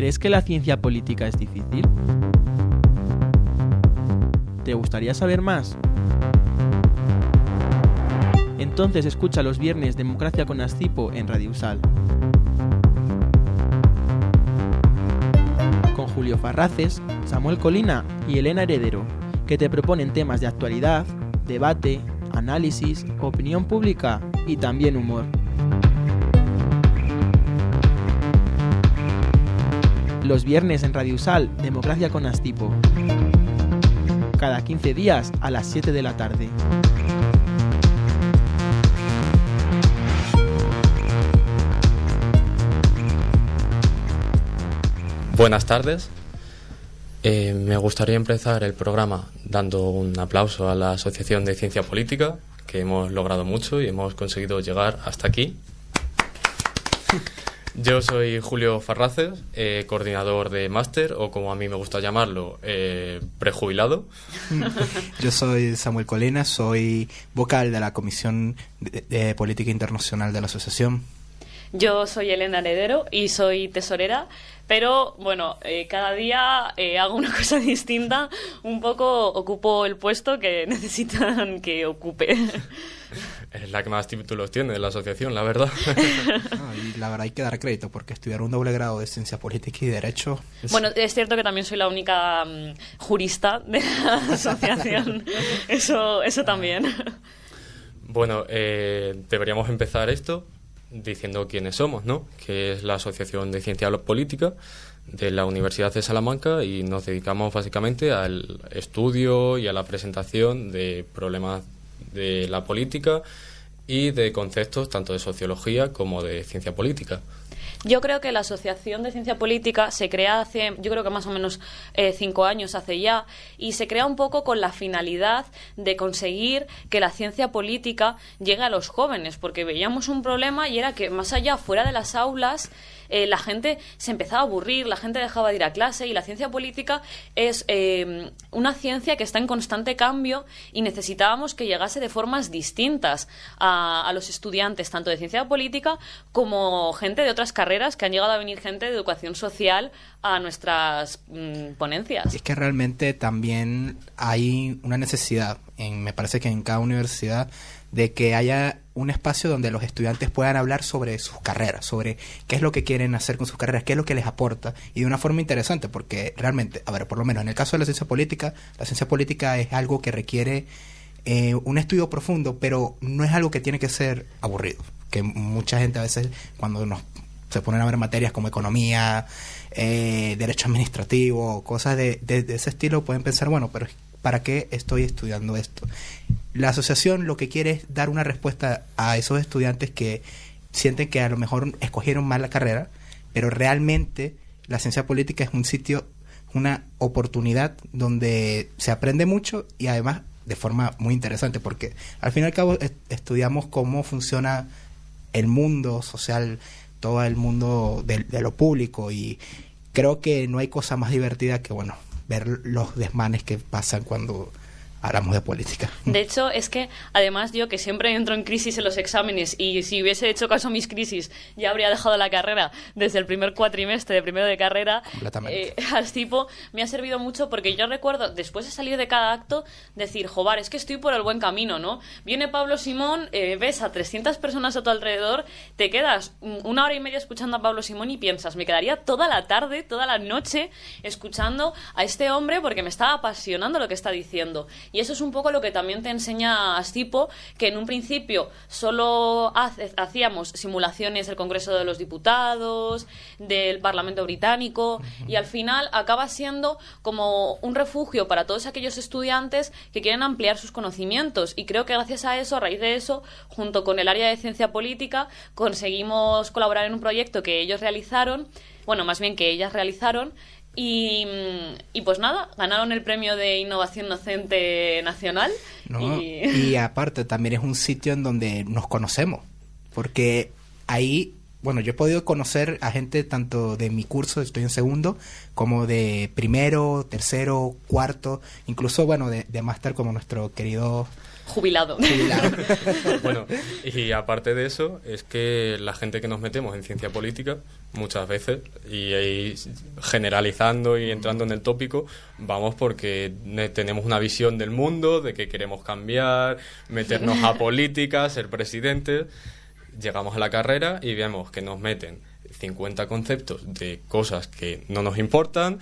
¿Crees que la ciencia política es difícil? ¿Te gustaría saber más? Entonces escucha los viernes Democracia con Ascipo en Radio Usal. Con Julio Farraces, Samuel Colina y Elena Heredero, que te proponen temas de actualidad, debate, análisis, opinión pública y también humor. Los viernes en Radio Usal, Democracia con Ascipo. Cada 15 días a las 7 de la tarde. Buenas tardes. Me gustaría empezar el programa dando un aplauso a la Asociación de Ciencia Política, que hemos logrado mucho y hemos conseguido llegar hasta aquí. Yo soy Julio Farraces, coordinador de máster, o como a mí me gusta llamarlo, prejubilado. Yo soy Samuel Colina, soy vocal de la Comisión de Política Internacional de la Asociación. Yo soy Elena Heredero y soy tesorera, pero bueno, cada día hago una cosa distinta, un poco ocupo el puesto que necesitan que ocupe. Es la que más títulos tiene de la asociación, la verdad. Y la verdad hay que dar crédito, porque estudiar un doble grado de Ciencia Política y Derecho... Bueno, es cierto que también soy la única jurista de la asociación, eso también. Bueno, deberíamos empezar esto diciendo quiénes somos, ¿no? Que es la Asociación de Ciencia Política de la Universidad de Salamanca, y nos dedicamos básicamente al estudio y a la presentación de problemas de la política y de conceptos tanto de sociología como de ciencia política. Yo creo que la Asociación de Ciencia Política se crea hace, yo creo que más o menos 5 años hace ya, y se crea un poco con la finalidad de conseguir que la ciencia política llegue a los jóvenes, porque veíamos un problema y era que más allá, fuera de las aulas, la gente se empezaba a aburrir, la gente dejaba de ir a clase, y la ciencia política es una ciencia que está en constante cambio y necesitábamos que llegase de formas distintas a los estudiantes, tanto de ciencia política como gente de otras carreras, que han llegado a venir gente de educación social a nuestras ponencias. Es que realmente también hay una necesidad, me parece que en cada universidad, de que haya un espacio donde los estudiantes puedan hablar sobre sus carreras, sobre qué es lo que quieren hacer con sus carreras, qué es lo que les aporta, y de una forma interesante, porque realmente, a ver, por lo menos en el caso de la ciencia política es algo que requiere un estudio profundo, pero no es algo que tiene que ser aburrido, que mucha gente a veces cuando se ponen a ver materias como economía, derecho administrativo, cosas de ese estilo, pueden pensar, bueno, pero ¿para qué estoy estudiando esto? La asociación lo que quiere es dar una respuesta a esos estudiantes que sienten que a lo mejor escogieron mal la carrera, pero realmente la ciencia política es un sitio, una oportunidad donde se aprende mucho y además de forma muy interesante, porque al fin y al cabo estudiamos cómo funciona el mundo social, todo el mundo de lo público, y creo que no hay cosa más divertida que, bueno, ver los desmanes que pasan cuando hablamos de política. De hecho, es que además yo, que siempre entro en crisis en los exámenes, y si hubiese hecho caso a mis crisis ya habría dejado la carrera desde el primer cuatrimestre de primero de carrera, Ascipo me ha servido mucho, porque yo recuerdo, después de salir de cada acto, decir, joder, es que estoy por el buen camino, ¿no? Viene Pablo Simón, ves a 300 personas a tu alrededor, te quedas 1 hora y media escuchando a Pablo Simón y piensas, me quedaría toda la tarde, toda la noche escuchando a este hombre, porque me estaba apasionando lo que está diciendo. Y eso es un poco lo que también te enseña Ascipo, que en un principio solo hacíamos simulaciones del Congreso de los Diputados, del Parlamento Británico, y al final acaba siendo como un refugio para todos aquellos estudiantes que quieren ampliar sus conocimientos. Y creo que gracias a eso, a raíz de eso, junto con el área de ciencia política, conseguimos colaborar en un proyecto que ellos realizaron, bueno, más bien que ellas realizaron, y pues nada, ganaron el premio de Innovación Docente Nacional. Y aparte también es un sitio en donde nos conocemos, porque ahí bueno, yo he podido conocer a gente tanto de mi curso, estoy en segundo, como de primero, tercero, cuarto, incluso, bueno, de máster, como nuestro querido... Jubilado. Bueno, y aparte de eso, es que la gente que nos metemos en ciencia política, muchas veces, y ahí generalizando y entrando en el tópico, vamos porque tenemos una visión del mundo, de que queremos cambiar, meternos a política, ser presidentes. Llegamos a la carrera y vemos que nos meten 50 conceptos de cosas que no nos importan,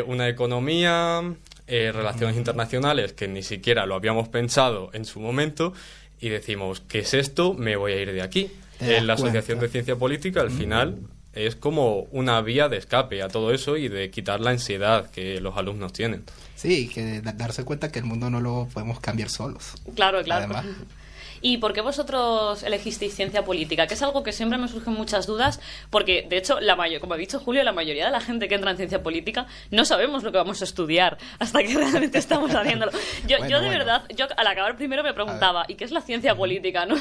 una economía, relaciones internacionales que ni siquiera lo habíamos pensado en su momento, y decimos, ¿qué es esto? Me voy a ir de aquí. La Asociación de Ciencia Política, al final, es como una vía de escape a todo eso y de quitar la ansiedad que los alumnos tienen. Sí, que darse cuenta que el mundo no lo podemos cambiar solos. Claro. Además. ¿Y por qué vosotros elegisteis ciencia política? Que es algo que siempre me surgen muchas dudas, porque, de hecho, como ha dicho Julio, la mayoría de la gente que entra en ciencia política no sabemos lo que vamos a estudiar hasta que realmente estamos haciéndolo. Verdad, al acabar primero me preguntaba, ¿y qué es la ciencia política? ¿No?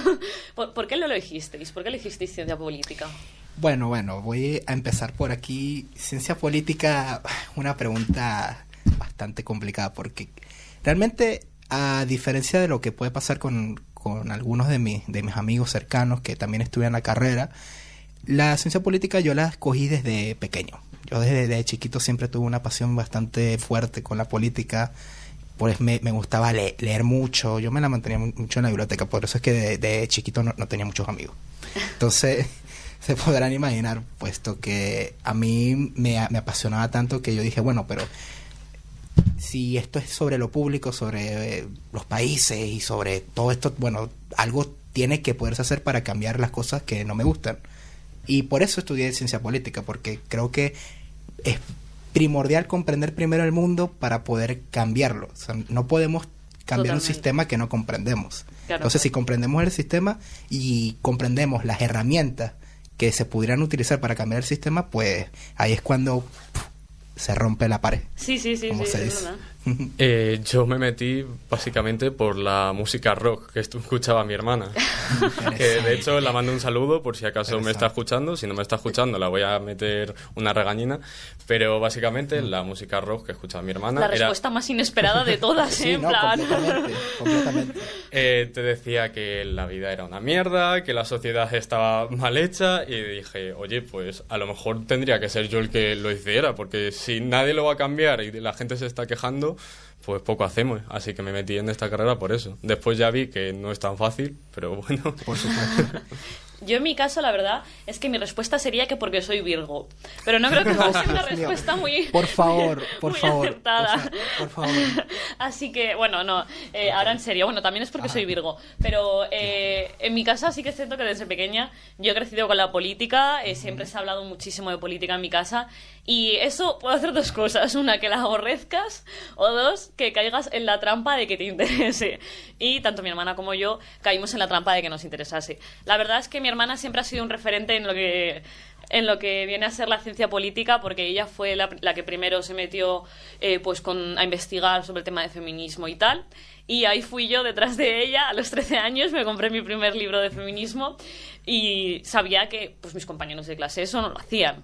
¿Por qué lo elegisteis? ¿Por qué elegisteis ciencia política? Bueno, voy a empezar por aquí. Ciencia política, una pregunta bastante complicada, porque realmente, a diferencia de lo que puede pasar con algunos de mis amigos cercanos que también estudian la carrera, la ciencia política yo la escogí desde pequeño. Yo desde chiquito siempre tuve una pasión bastante fuerte con la política, pues me gustaba leer mucho, yo me la mantenía mucho en la biblioteca, por eso es que de chiquito no tenía muchos amigos. Entonces, se podrán imaginar, puesto que a mí me apasionaba tanto que yo dije, bueno, pero si esto es sobre lo público, sobre los países y sobre todo esto, bueno, algo tiene que poderse hacer para cambiar las cosas que no me gustan. Y por eso estudié ciencia política, porque creo que es primordial comprender primero el mundo para poder cambiarlo. O sea, no podemos cambiar un sistema que no comprendemos. Claro. Entonces, si comprendemos el sistema y comprendemos las herramientas que se pudieran utilizar para cambiar el sistema, pues ahí es cuando se rompe la pared. Sí, como se dice. Yo me metí básicamente por la música rock que escuchaba mi hermana. Que de hecho la mando un saludo por si acaso me está escuchando. Si no me está escuchando, la voy a meter una regañina. Pero básicamente la música rock que escuchaba mi hermana. La respuesta más inesperada de todas, sí, en plan. Completamente. Te decía que la vida era una mierda, que la sociedad estaba mal hecha, y dije, oye, pues a lo mejor tendría que ser yo el que lo hiciera, porque si nadie lo va a cambiar y la gente se está quejando, pues poco hacemos. Así que me metí en esta carrera por eso. Después ya vi que no es tan fácil, pero bueno. Por supuesto. Yo en mi caso, la verdad, es que mi respuesta sería que porque soy Virgo. Pero no creo que fuese una respuesta muy Por favor, acertada. O sea, por favor. Así que, bueno, no. Ahora en serio, bueno, también es porque soy Virgo. Pero en mi casa sí que siento que desde pequeña yo he crecido con la política. Siempre se ha hablado muchísimo de política en mi casa. Y eso puede hacer dos cosas. Una, que la aborrezcas. O dos, que caigas en la trampa de que te interese. Y tanto mi hermana como yo caímos en la trampa de que nos interesase. La verdad es que mi hermana siempre ha sido un referente en lo que viene a ser la ciencia política, porque ella fue la que primero se metió a investigar sobre el tema de feminismo y tal, y ahí fui yo detrás de ella. A los 13 años me compré mi primer libro de feminismo y sabía que pues mis compañeros de clase eso no lo hacían,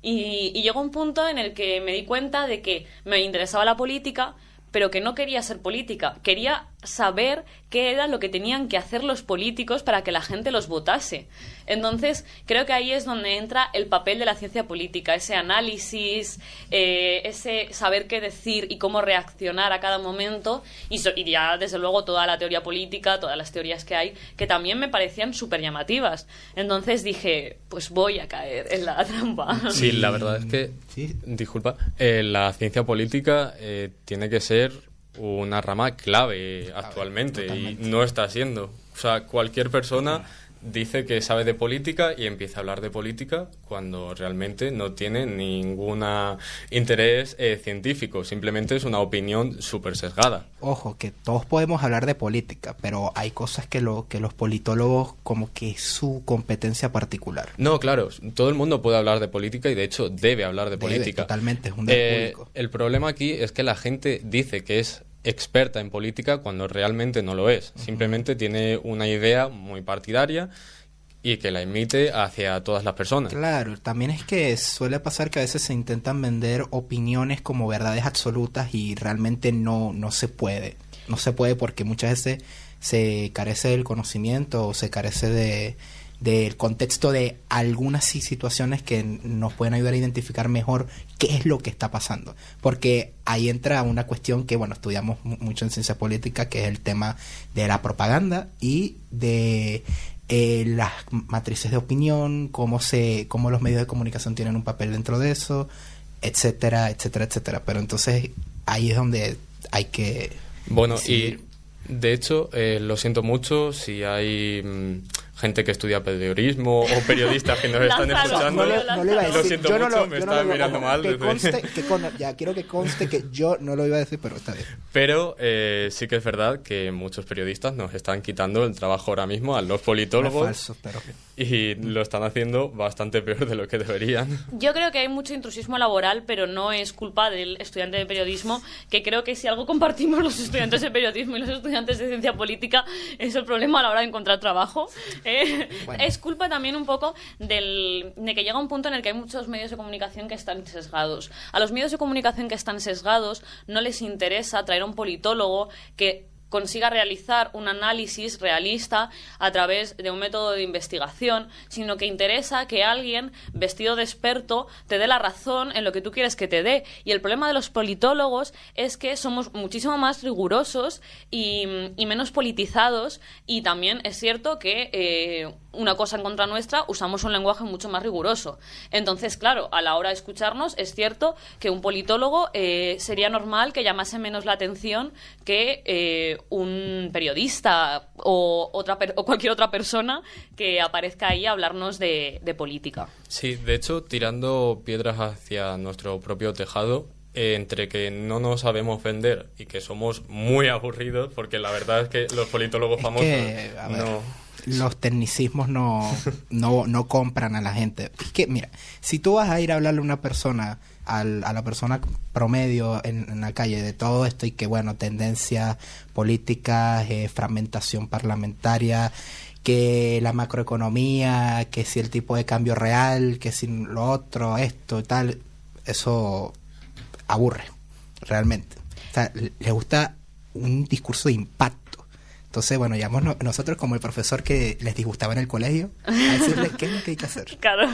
y llegó un punto en el que me di cuenta de que me interesaba la política, pero que no quería ser política, quería saber qué era lo que tenían que hacer los políticos para que la gente los votase. Entonces, creo que ahí es donde entra el papel de la ciencia política, ese análisis, ese saber qué decir y cómo reaccionar a cada momento, y ya, desde luego, toda la teoría política, todas las teorías que hay, que también me parecían súper llamativas. Entonces dije, pues voy a caer en la trampa. Sí, la verdad es que, disculpa, la ciencia política tiene que ser una rama clave actualmente, y no está siendo. O sea, cualquier persona dice que sabe de política y empieza a hablar de política cuando realmente no tiene ningún interés científico, simplemente es una opinión súper sesgada. Ojo, que todos podemos hablar de política, pero hay cosas que los politólogos como que es su competencia particular. No, claro, todo el mundo puede hablar de política y de hecho debe hablar de política. Totalmente, es un deber público. El problema aquí es que la gente dice que es experta en política cuando realmente no lo es. Simplemente tiene una idea muy partidaria y que la emite hacia todas las personas. Claro, también es que suele pasar que a veces se intentan vender opiniones como verdades absolutas y realmente no se puede. No se puede porque muchas veces se carece del conocimiento o se carece del contexto de algunas situaciones que nos pueden ayudar a identificar mejor qué es lo que está pasando. Porque ahí entra una cuestión que, bueno, estudiamos mucho en ciencia política, que es el tema de la propaganda y de las matrices de opinión, cómo los medios de comunicación tienen un papel dentro de eso, etcétera, etcétera, etcétera. Pero entonces ahí es donde hay que... Bueno, decidir. y de hecho, lo siento mucho si hay gente que estudia periodismo o periodistas que nos están escuchando. No lo iba a decir. Lo siento mucho, me estaba mirando mal. Quiero que conste que yo no lo iba a decir, pero está bien. Pero sí que es verdad que muchos periodistas nos están quitando el trabajo ahora mismo a los politólogos. No es falso, pero... Y lo están haciendo bastante peor de lo que deberían. Yo creo que hay mucho intrusismo laboral, pero no es culpa del estudiante de periodismo, que creo que si algo compartimos los estudiantes de periodismo y los estudiantes de ciencia política es el problema a la hora de encontrar trabajo. Bueno. Es culpa también un poco de que llega un punto en el que hay muchos medios de comunicación que están sesgados. A los medios de comunicación que están sesgados no les interesa traer a un politólogo que consiga realizar un análisis realista a través de un método de investigación, sino que interesa que alguien vestido de experto te dé la razón en lo que tú quieres que te dé. Y el problema de los politólogos es que somos muchísimo más rigurosos y menos politizados, y también es cierto que una cosa en contra nuestra, usamos un lenguaje mucho más riguroso. Entonces, claro, a la hora de escucharnos es cierto que un politólogo sería normal que llamase menos la atención que un periodista o cualquier otra persona que aparezca ahí a hablarnos de política. Sí, de hecho, tirando piedras hacia nuestro propio tejado, entre que no nos sabemos vender y que somos muy aburridos, porque la verdad es que los politólogos famosos los tecnicismos no compran a la gente. Es que, mira, si tú vas a ir a hablarle a una persona, a la persona promedio en la calle de todo esto, y que, bueno, tendencias políticas, fragmentación parlamentaria, que la macroeconomía, que si el tipo de cambio real, que si lo otro, esto y tal, eso aburre, realmente. O sea, le gusta un discurso de impacto. Entonces, bueno, llamamos nosotros como el profesor que les disgustaba en el colegio a decirles qué es lo que hay que hacer. Claro.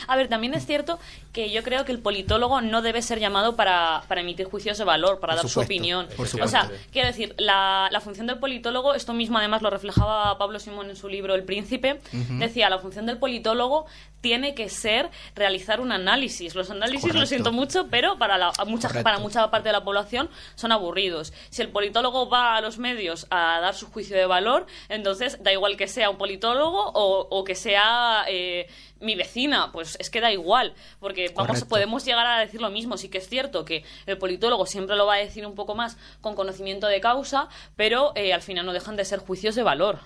A ver, también es cierto que yo creo que el politólogo no debe ser llamado para emitir juicios de valor, para dar su opinión. O sea, quiero decir, la función del politólogo, esto mismo además lo reflejaba Pablo Simón en su libro El Príncipe, decía, la función del politólogo tiene que ser realizar un análisis. Los análisis, lo siento mucho, pero para mucha parte de la población son aburridos. Si el politólogo va a los medios a dar su juicio de valor, entonces da igual que sea un politólogo o que sea mi vecina, pues es que da igual, porque podemos llegar a decir lo mismo. Sí que es cierto que el politólogo siempre lo va a decir un poco más con conocimiento de causa, pero al final no dejan de ser juicios de valor.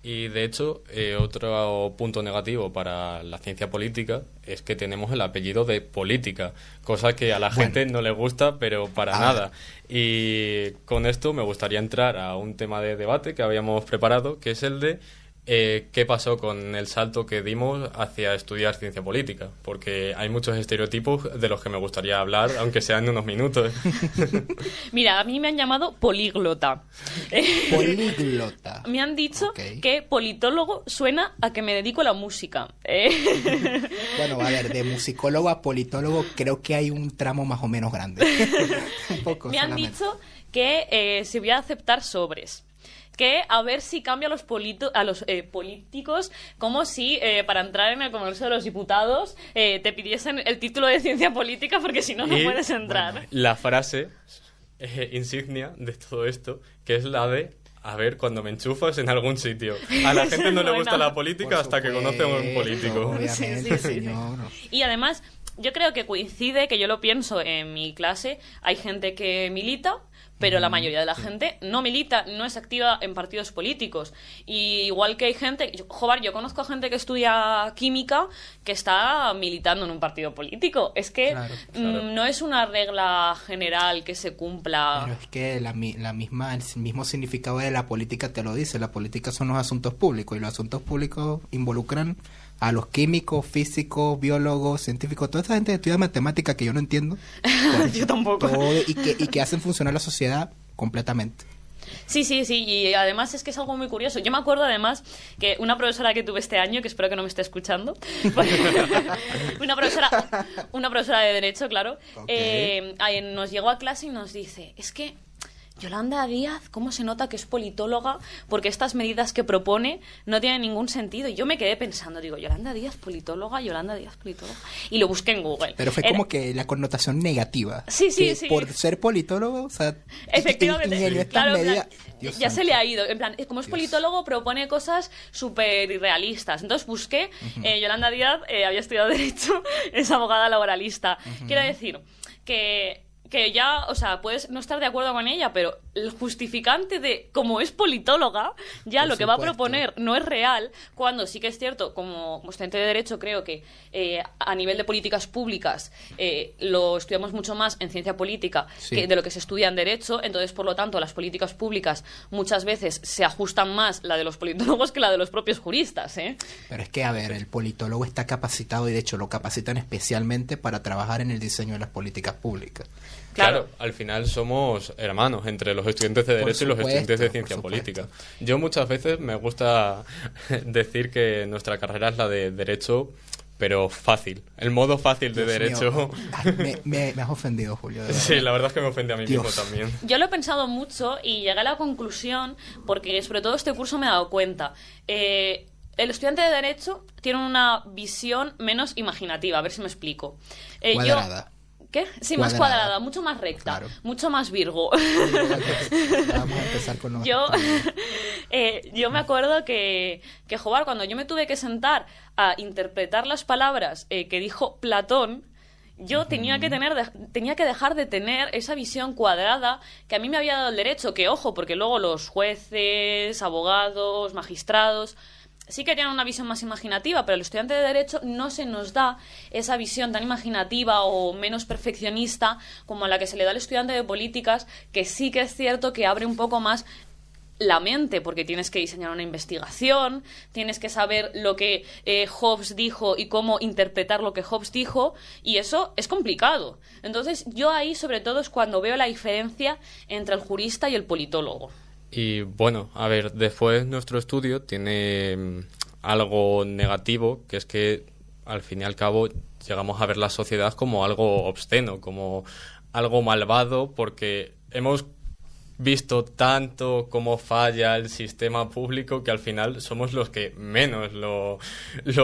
Y de hecho, otro punto negativo para la ciencia política es que tenemos el apellido de política, cosa que a la gente no le gusta, pero para nada. Y con esto me gustaría entrar a un tema de debate que habíamos preparado, que es el de qué pasó con el salto que dimos hacia estudiar ciencia política, porque hay muchos estereotipos de los que me gustaría hablar, aunque sean en unos minutos. Mira, a mí me han llamado políglota. Políglota. Me han dicho que politólogo suena a que me dedico a la música. Bueno, a ver, de musicólogo a politólogo creo que hay un tramo más o menos grande. Un poco. Me han dicho que si voy a aceptar sobres, que a ver si cambia a los políticos, como si para entrar en el Congreso de los Diputados te pidiesen el título de ciencia política, porque si no, no puedes entrar. Bueno, la frase insignia de todo esto, que es la de a ver cuando me enchufas en algún sitio. A la gente no le gusta la política hasta que conoce a un político. Obviamente, señor. Y además, yo creo que coincide, que yo lo pienso en mi clase, hay gente que milita, pero la mayoría de la gente no milita, no es activa en partidos políticos. Y igual que hay gente... yo conozco a gente que estudia química que está militando en un partido político. Es que Claro. no es una regla general que se cumpla. Pero es que el mismo significado de la política te lo dice. La política son los asuntos públicos y los asuntos públicos involucran a los químicos, físicos, biólogos, científicos, toda esa gente que estudia matemática que yo no entiendo. Yo tampoco. Y que hacen funcionar la sociedad completamente. Sí, y además es que es algo muy curioso. Yo me acuerdo además que una profesora que tuve este año, que espero que no me esté escuchando, una profesora de Derecho, claro, nos llegó a clase y nos dice, es que Yolanda Díaz, ¿cómo se nota que es politóloga? Porque estas medidas que propone no tienen ningún sentido. Y yo me quedé pensando, digo, Yolanda Díaz, politóloga. Y lo busqué en Google. Pero fue como que la connotación negativa. Sí. Por ser politólogo, o sea... Efectivamente, claro, Dios ya santo. se le ha ido. En plan, como es politólogo, propone cosas súper irrealistas. Entonces busqué, Yolanda Díaz había estudiado Derecho, es abogada laboralista. Quiero decir que ya, o sea, puedes no estar de acuerdo con ella, pero el justificante de como es politóloga, ya Por lo que va a supuesto. proponer no es real, cuando sí que es cierto, como estudiante de Derecho, creo que a nivel de políticas públicas lo estudiamos mucho más en ciencia política Sí. que de lo que se estudia en Derecho, entonces, por lo tanto, las políticas públicas muchas veces se ajustan más la de los politólogos que la de los propios juristas, ¿eh? Pero es que, a ver, el politólogo está capacitado y de hecho lo capacitan especialmente para trabajar en el diseño de las políticas públicas. Claro, al final somos hermanos entre los estudiantes de Por Derecho y los supuesto, estudiantes de por Ciencia supuesto. Política. Yo muchas veces me gusta decir que nuestra carrera es la de Derecho, pero fácil. El modo fácil de Dios Derecho. mío. Ay, me has ofendido, Julio. de verdad. Sí, la verdad es que me ofende a mí Dios. mismo también. Yo lo he pensado mucho y llegué a la conclusión, porque sobre todo este curso me he dado cuenta. El estudiante de Derecho tiene una visión menos imaginativa, a ver si me explico. Cuadrada. ¿Qué? Sí, más cuadrada, mucho más recta, Claro. mucho más Virgo. Vamos a empezar con los... Yo me acuerdo que joder, cuando yo me tuve que sentar a interpretar las palabras que dijo Platón, yo tenía que dejar de tener esa visión cuadrada que a mí me había dado el derecho, que ojo, porque luego los jueces, abogados, magistrados sí que tienen una visión más imaginativa, pero el estudiante de Derecho no se nos da esa visión tan imaginativa o menos perfeccionista como la que se le da al estudiante de Políticas, que sí que es cierto que abre un poco más la mente, porque tienes que diseñar una investigación, tienes que saber lo que Hobbes dijo y cómo interpretar lo que Hobbes dijo, y eso es complicado. Entonces, yo ahí, sobre todo, es cuando veo la diferencia entre el jurista y el politólogo. Y bueno, a ver, después nuestro estudio tiene algo negativo, que es que al fin y al cabo llegamos a ver la sociedad como algo obsceno, como algo malvado, porque hemos visto tanto cómo falla el sistema público que al final somos los que menos lo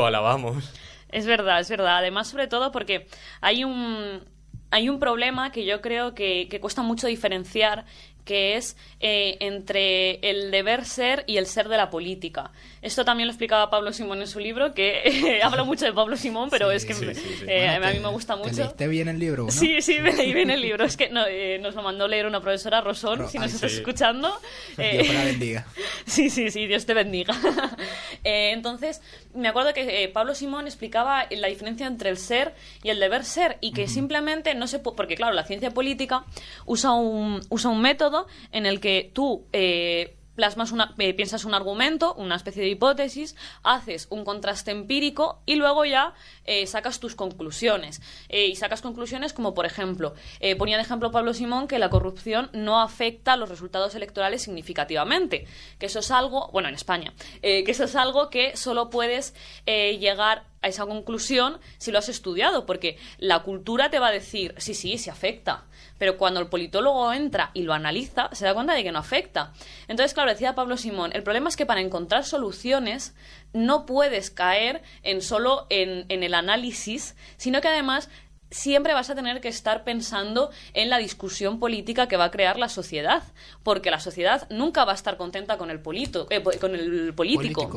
alabamos. Es verdad, es verdad. Además, sobre todo porque hay un problema que yo creo que cuesta mucho diferenciar, que es entre el deber ser y el ser de la política. Esto también lo explicaba Pablo Simón en su libro, que habla mucho de Pablo Simón, pero Sí, es que sí. a mí me gusta mucho. ¿Te leíste bien el libro, no? Sí, me leí bien el libro. Es que nos lo mandó leer una profesora, Rosón, si nos estás escuchando. Dios la bendiga. Sí, Dios te bendiga. Entonces, me acuerdo que Pablo Simón explicaba la diferencia entre el ser y el deber ser, y que simplemente no se puede... Porque, claro, la ciencia política usa un método en el que tú piensas un argumento, una especie de hipótesis, haces un contraste empírico y luego ya sacas tus conclusiones. Y sacas conclusiones como, por ejemplo, ponía de ejemplo Pablo Simón que la corrupción no afecta a los resultados electorales significativamente. Que eso es algo, bueno, en España, que eso es algo que solo puedes llegar a esa conclusión si lo has estudiado, porque la cultura te va a decir, sí afecta, pero cuando el politólogo entra y lo analiza, se da cuenta de que no afecta. Entonces, claro, decía Pablo Simón, el problema es que para encontrar soluciones no puedes caer solo en el análisis, sino que además siempre vas a tener que estar pensando en la discusión política que va a crear la sociedad, porque la sociedad nunca va a estar contenta con el político.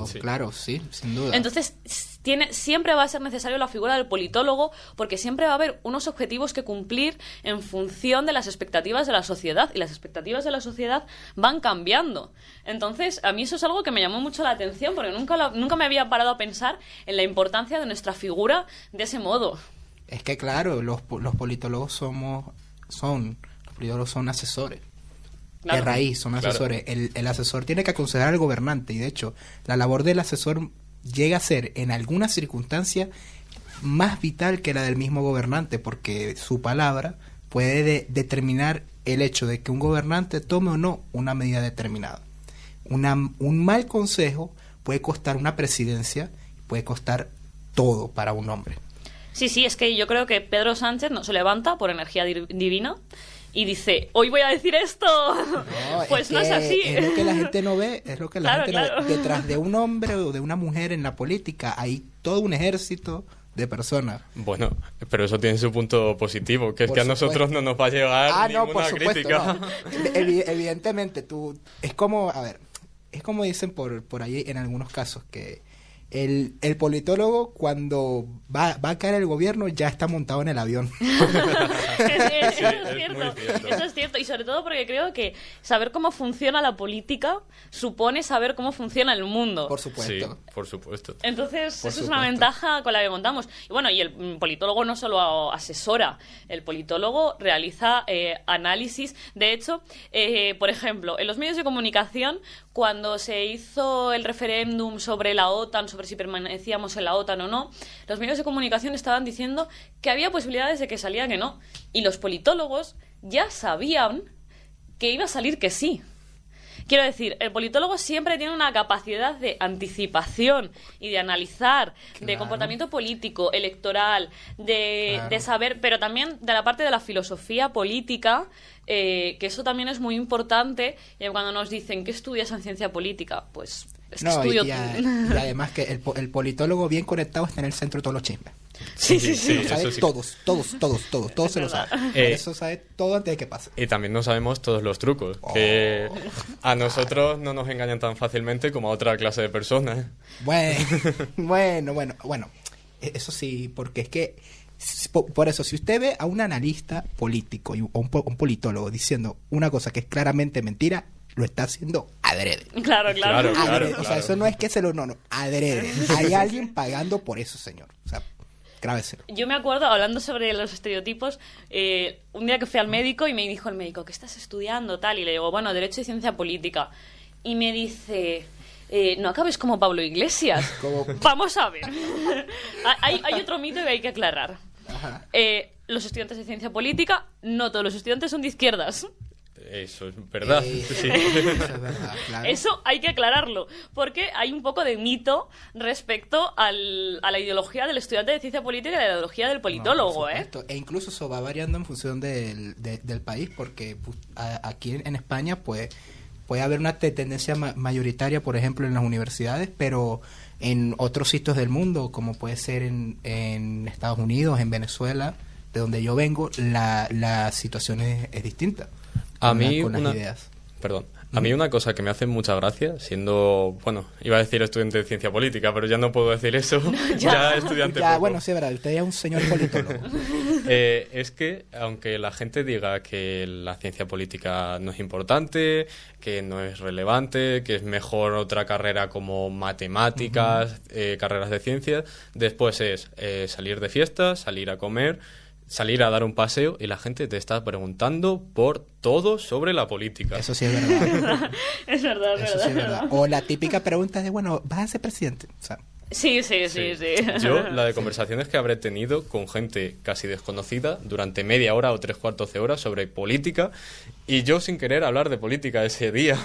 Sí. Claro, sí, sin duda. Entonces, siempre va a ser necesario la figura del politólogo, porque siempre va a haber unos objetivos que cumplir en función de las expectativas de la sociedad, y las expectativas de la sociedad van cambiando. Entonces, a mí eso es algo que me llamó mucho la atención, porque nunca me había parado a pensar en la importancia de nuestra figura de ese modo. Es que claro, los politólogos son asesores. Claro. De raíz, son asesores. Claro. El asesor tiene que aconsejar al gobernante, y de hecho, la labor del asesor llega a ser, en algunas circunstancias, más vital que la del mismo gobernante, porque su palabra puede determinar el hecho de que un gobernante tome o no una medida determinada. Un mal consejo puede costar una presidencia, puede costar todo para un hombre. Sí, es que yo creo que Pedro Sánchez no se levanta por energía divina y dice, hoy voy a decir esto. No, pues no es así. Es lo que la gente no ve, no ve. Detrás de un hombre o de una mujer en la política hay todo un ejército de personas. Bueno, pero eso tiene su punto positivo, que es que a nosotros no nos va a llegar ninguna crítica. No. Evidentemente, es como dicen por ahí en algunos casos, que el politólogo, cuando va a caer el gobierno, ya está montado en el avión. Eso es cierto. Y sobre todo porque creo que saber cómo funciona la política supone saber cómo funciona el mundo. Por supuesto. Sí, por supuesto. Entonces, eso es una ventaja con la que contamos. Y bueno, y el politólogo no solo asesora, el politólogo realiza análisis. De hecho, por ejemplo, en los medios de comunicación, cuando se hizo el referéndum sobre la OTAN, sobre si permanecíamos en la OTAN o no, los medios de comunicación estaban diciendo que había posibilidades de que saliera que no. Y los politólogos ya sabían que iba a salir que sí. Quiero decir, el politólogo siempre tiene una capacidad de anticipación y de analizar, de comportamiento político, electoral, de saber, pero también de la parte de la filosofía política, que eso también es muy importante. Y cuando nos dicen, ¿qué estudias en ciencia política? Pues estudio... Y además que el politólogo bien conectado está en el centro de todos los chismes. Sí. Lo sabe todos se lo saben. Eso sabe todo antes de que pase. Y también no sabemos todos los trucos, que a nosotros no nos engañan tan fácilmente como a otra clase de personas. Bueno. Eso sí, porque es que, por eso, si usted ve a un analista político o un politólogo diciendo una cosa que es claramente mentira, lo está haciendo adrede. Claro. Adrede. O sea, eso no es que adrede. Hay alguien pagando por eso, señor. O sea, grábeselo. Yo me acuerdo, hablando sobre los estereotipos, un día que fui al médico y me dijo el médico, ¿qué estás estudiando? Tal, y le digo, bueno, Derecho y Ciencia Política. Y me dice, no acabes como Pablo Iglesias. Vamos a ver. hay otro mito que hay que aclarar. Los estudiantes de Ciencia Política, no todos los estudiantes son de izquierdas. Eso es verdad. Eso es verdad, claro. Eso hay que aclararlo, porque hay un poco de mito respecto a la ideología del estudiante de ciencia política y a la ideología del politólogo, E incluso eso va variando en función del país, porque aquí en España pues puede haber una tendencia mayoritaria, por ejemplo, en las universidades, pero en otros sitios del mundo, como puede ser en Estados Unidos, en Venezuela, de donde yo vengo, la situación es distinta. A mí una cosa que me hace mucha gracia, siendo, iba a decir estudiante de ciencia política, pero ya no puedo decir eso, ya estudiante poco. Bueno, sí, es verdad, usted es un señor politólogo. Es que, aunque la gente diga que la ciencia política no es importante, que no es relevante, que es mejor otra carrera como matemáticas, carreras de ciencias, después es salir de fiesta, salir a comer, salir a dar un paseo y la gente te está preguntando por todo sobre la política. Eso sí es verdad. Es verdad. Sí es verdad. O la típica pregunta de, ¿vas a ser presidente? O sea, Sí. Yo, la de conversaciones que habré tenido con gente casi desconocida durante media hora o 3/4 de hora sobre política, y yo sin querer hablar de política ese día.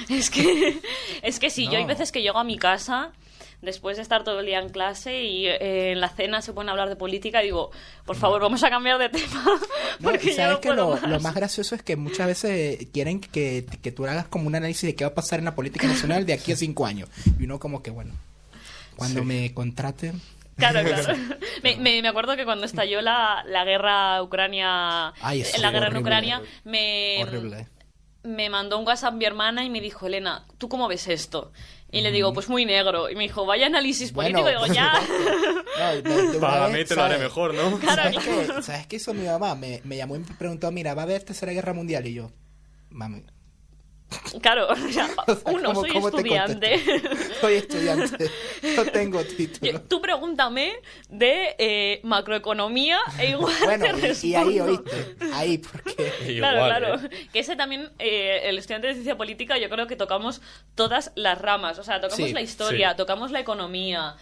Es que sí, yo hay veces que llego a mi casa después de estar todo el día en clase y en la cena se ponen a hablar de política y digo, por favor, vamos a cambiar de tema. Porque ya no puedo más. Lo más gracioso es que muchas veces quieren que tú hagas como un análisis de qué va a pasar en la política nacional de aquí a 5 años. Y uno como que, cuando me contraten, Claro. Me acuerdo que cuando estalló la guerra Ucrania, en Ucrania, me mandó un WhatsApp mi hermana y me dijo, Elena, ¿tú cómo ves esto? Y le digo, pues muy negro. Y me dijo, vaya análisis político. Y digo, ya. Para mí te lo haré mejor, ¿no? Claro. ¿Sabes qué hizo mi mamá? Me llamó y me preguntó, mira, ¿va a haber Tercera Guerra Mundial? Y yo, mami... Claro, soy estudiante. Soy estudiante, no tengo título. Tú pregúntame de macroeconomía e igual bueno, te respondo. Y ahí oíste, ahí porque... Claro. Que ese también, el estudiante de ciencia política, yo creo que tocamos todas las ramas. O sea, tocamos la historia, tocamos la economía,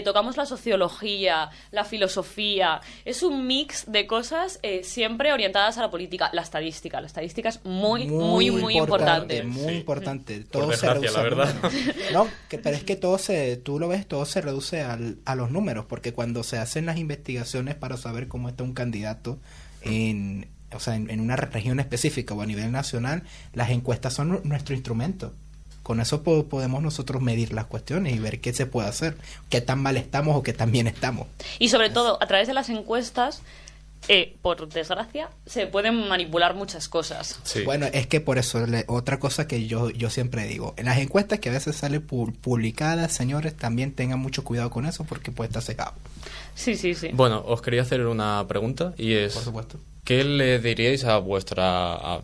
tocamos la sociología, la filosofía. Es un mix de cosas siempre orientadas a la política. La estadística es muy importante. Muy importante. Por desgracia, la verdad. No, pero es que tú lo ves, todo se reduce a los números, porque cuando se hacen las investigaciones para saber cómo está un candidato en una región específica o a nivel nacional, las encuestas son nuestro instrumento. Con eso podemos nosotros medir las cuestiones y ver qué se puede hacer, qué tan mal estamos o qué tan bien estamos. Y sobre todo, a través de las encuestas, por desgracia, se pueden manipular muchas cosas. Sí. Bueno, es que por eso, otra cosa que yo siempre digo, en las encuestas que a veces salen publicadas, señores, también tengan mucho cuidado con eso porque puede estar secado. Sí. Bueno, os quería hacer una pregunta y es... Por supuesto. ¿Qué le diríais a nuestra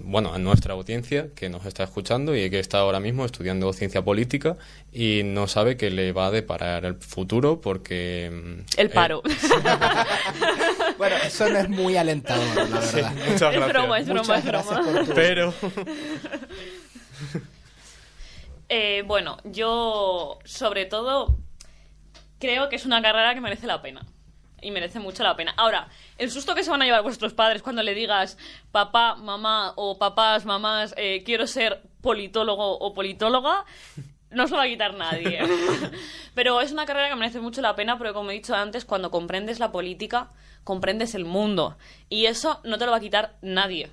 audiencia que nos está escuchando y que está ahora mismo estudiando ciencia política y no sabe qué le va a deparar el futuro porque... El paro. Bueno, eso no es muy alentador, la verdad. Sí, muchas gracias. Es broma. Pero... bueno, yo sobre todo creo que es una carrera que merece la pena. Y merece mucho la pena. Ahora, el susto que se van a llevar vuestros padres cuando le digas papá, mamá o papás, mamás, quiero ser politólogo o politóloga, no os lo va a quitar nadie. Pero es una carrera que merece mucho la pena porque, como he dicho antes, cuando comprendes la política, comprendes el mundo. Y eso no te lo va a quitar nadie.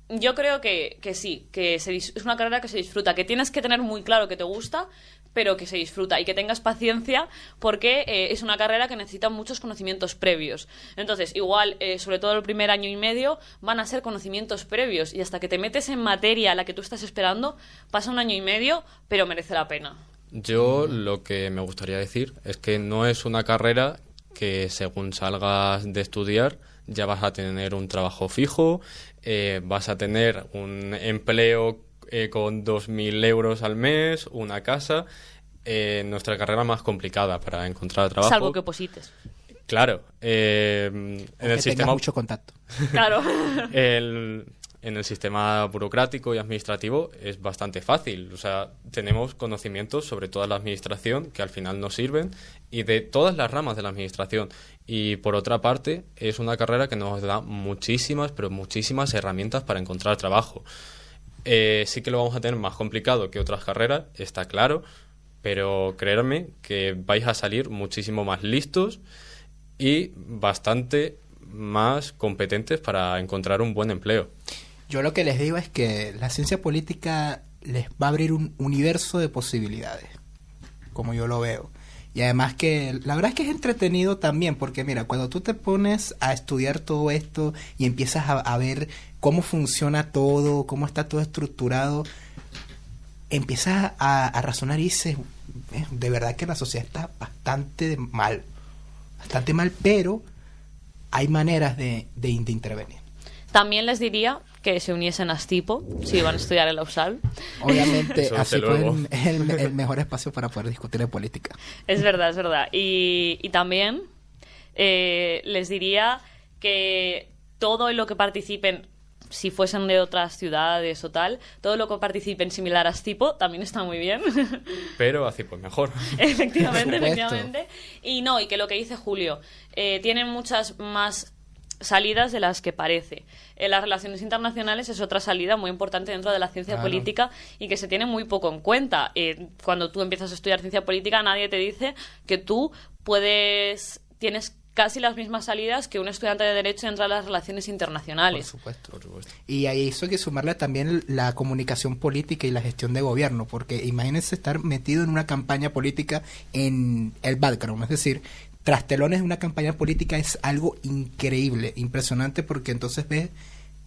Yo creo que sí, que es una carrera que se disfruta, que tienes que tener muy claro que te gusta, pero que se disfruta y que tengas paciencia porque es una carrera que necesita muchos conocimientos previos. Entonces, igual, sobre todo el primer año y medio, van a ser conocimientos previos y hasta que te metes en materia a la que tú estás esperando, pasa un año y medio, pero merece la pena. Yo lo que me gustaría decir es que no es una carrera que según salgas de estudiar ya vas a tener un trabajo fijo, vas a tener un empleo con 2.000 euros al mes, una casa. Nuestra carrera más complicada para encontrar trabajo. Salvo que oposites. Claro. En el sistema mucho contacto. Claro. En el sistema burocrático y administrativo es bastante fácil. O sea, tenemos conocimientos sobre toda la administración que al final nos sirven y de todas las ramas de la administración. Y por otra parte, es una carrera que nos da muchísimas, pero muchísimas herramientas para encontrar trabajo. Sí que lo vamos a tener más complicado que otras carreras, está claro, pero creedme que vais a salir muchísimo más listos y bastante más competentes para encontrar un buen empleo. Yo lo que les digo es que la ciencia política les va a abrir un universo de posibilidades, como yo lo veo. Y además que la verdad es que es entretenido también, porque mira, cuando tú te pones a estudiar todo esto y empiezas a ver cómo funciona todo, cómo está todo estructurado, empiezas a razonar y dices, de verdad que la sociedad está bastante mal, pero hay maneras de intervenir. También les diría que se uniesen a Astipo si van a estudiar en la USAL. Obviamente, Astipo es el mejor espacio para poder discutir de política. Es verdad. Y también les diría que todo en lo que participen, si fuesen de otras ciudades o tal, todo lo que participen similar a Astipo también está muy bien. Pero Astipo es mejor. Efectivamente. Y que lo que dice Julio, tienen muchas más salidas de las que parece. Las relaciones internacionales es otra salida muy importante dentro de la ciencia política y que se tiene muy poco en cuenta. Cuando tú empiezas a estudiar ciencia política, nadie te dice que tú tienes casi las mismas salidas que un estudiante de Derecho dentro de las relaciones internacionales. Por supuesto. Y a eso hay que sumarle también la comunicación política y la gestión de gobierno, porque imagínense estar metido en una campaña política en el background, es decir, tras telones de una campaña política es algo increíble, impresionante, porque entonces ves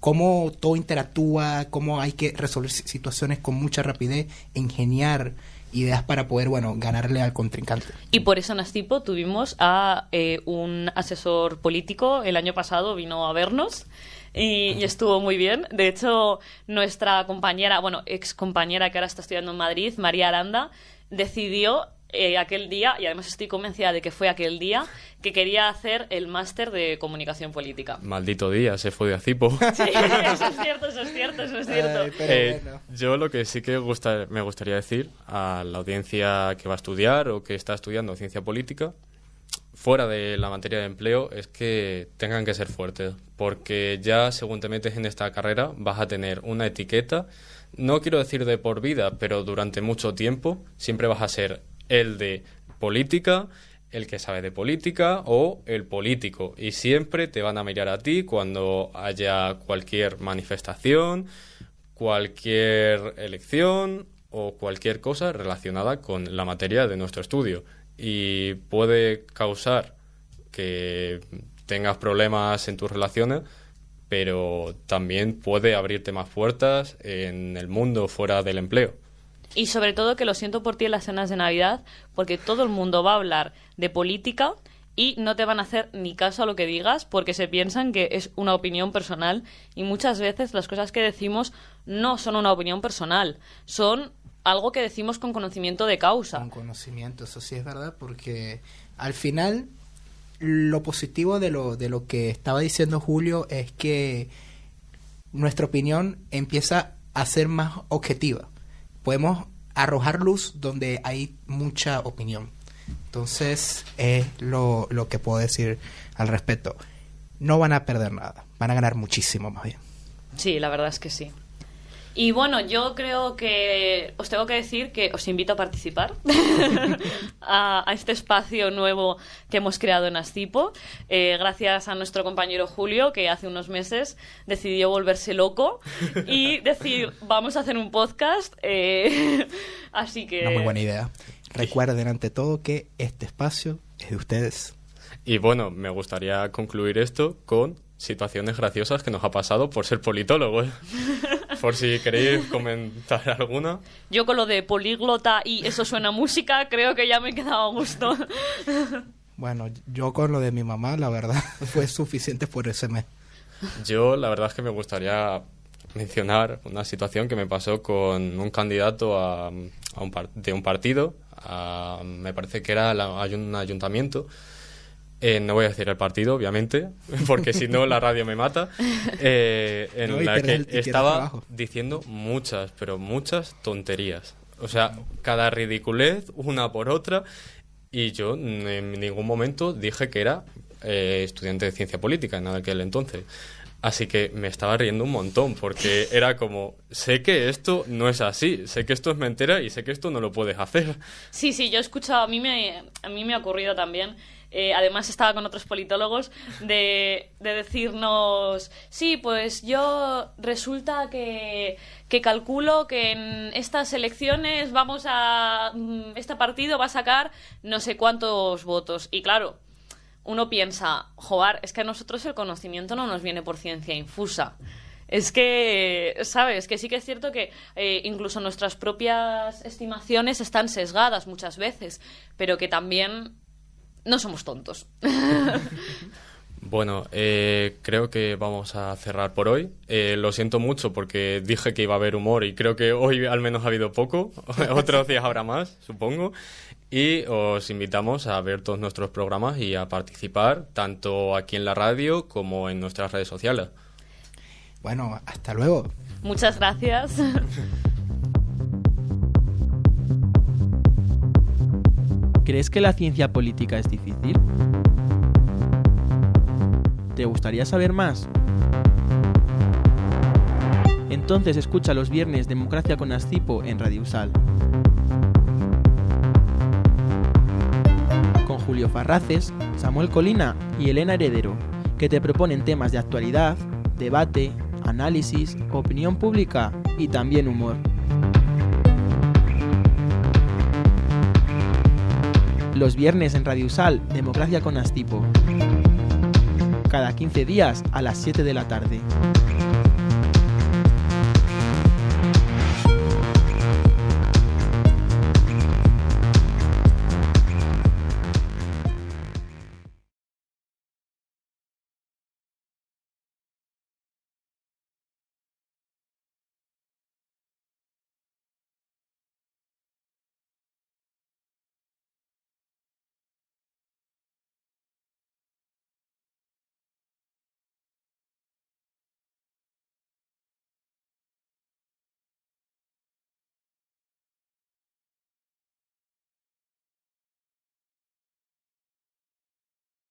cómo todo interactúa, cómo hay que resolver situaciones con mucha rapidez, ingeniar ideas para poder, ganarle al contrincante. Y por eso en Astipo tuvimos a un asesor político, el año pasado vino a vernos y estuvo muy bien. De hecho, nuestra compañera, ex compañera que ahora está estudiando en Madrid, María Aranda, decidió aquel día, y además estoy convencida de que fue aquel día, que quería hacer el máster de comunicación política. Maldito día, se fue de Astipo. Sí, eso es cierto. Ay, pero bueno. Yo lo que sí que me gustaría decir a la audiencia que va a estudiar o que está estudiando ciencia política, fuera de la materia de empleo, es que tengan que ser fuertes, porque ya según te metes en esta carrera vas a tener una etiqueta, no quiero decir de por vida, pero durante mucho tiempo siempre vas a ser el de política, el que sabe de política o el político. Y siempre te van a mirar a ti cuando haya cualquier manifestación, cualquier elección o cualquier cosa relacionada con la materia de nuestro estudio. Y puede causar que tengas problemas en tus relaciones, pero también puede abrirte más puertas en el mundo fuera del empleo. Y sobre todo que lo siento por ti en las cenas de Navidad, porque todo el mundo va a hablar de política y no te van a hacer ni caso a lo que digas porque se piensan que es una opinión personal, y muchas veces las cosas que decimos no son una opinión personal, son algo que decimos con conocimiento de causa. Con conocimiento, eso sí es verdad, porque al final lo positivo de lo que estaba diciendo Julio es que nuestra opinión empieza a ser más objetiva. Podemos arrojar luz donde hay mucha opinión. Entonces, es lo que puedo decir al respecto. No van a perder nada, van a ganar muchísimo más bien. Sí, la verdad es que sí. Y bueno, yo creo que os tengo que decir que os invito a participar a este espacio nuevo que hemos creado en Astipo, gracias a nuestro compañero Julio, que hace unos meses decidió volverse loco y decir, vamos a hacer un podcast, así que... Una muy buena idea. Recuerden ante todo que este espacio es de ustedes. Y bueno, me gustaría concluir esto con situaciones graciosas que nos ha pasado por ser politólogos. Por si queréis comentar alguna. Yo con lo de políglota y eso suena a música, creo que ya me he quedado a gusto. Bueno, yo con lo de mi mamá, la verdad, fue suficiente por ese mes. Yo, la verdad es que me gustaría mencionar una situación que me pasó con un candidato de un partido, me parece que era un ayuntamiento. No voy a decir el partido, obviamente, porque si no la radio me mata, en la que estaba diciendo muchas, pero muchas tonterías. O sea, cada ridiculez, una por otra, y yo en ningún momento dije que era estudiante de ciencia política en aquel entonces. Así que me estaba riendo un montón, porque era como, sé que esto no es así, sé que esto es mentira y sé que esto no lo puedes hacer. Sí, yo he escuchado, a mí me ha ocurrido también. Además estaba con otros politólogos de decirnos, sí, pues yo resulta que calculo que en estas elecciones este partido va a sacar no sé cuántos votos. Y claro, uno piensa, joder, es que a nosotros el conocimiento no nos viene por ciencia infusa. Es que, ¿sabes? Que sí que es cierto que incluso nuestras propias estimaciones están sesgadas muchas veces, pero que también no somos tontos. Bueno, creo que vamos a cerrar por hoy. Lo siento mucho porque dije que iba a haber humor y creo que hoy al menos ha habido poco. Otros días habrá más, supongo. Y os invitamos a ver todos nuestros programas y a participar tanto aquí en la radio como en nuestras redes sociales. Bueno, hasta luego. Muchas gracias. ¿Crees que la ciencia política es difícil? ¿Te gustaría saber más? Entonces escucha los viernes Democracia con Astipo en Radio Usal. Con Julio Farraces, Samuel Colina y Elena Heredero, que te proponen temas de actualidad, debate, análisis, opinión pública y también humor. Los viernes en Radio Usal, Democracia con Astipo. Cada 15 días a las 7 de la tarde.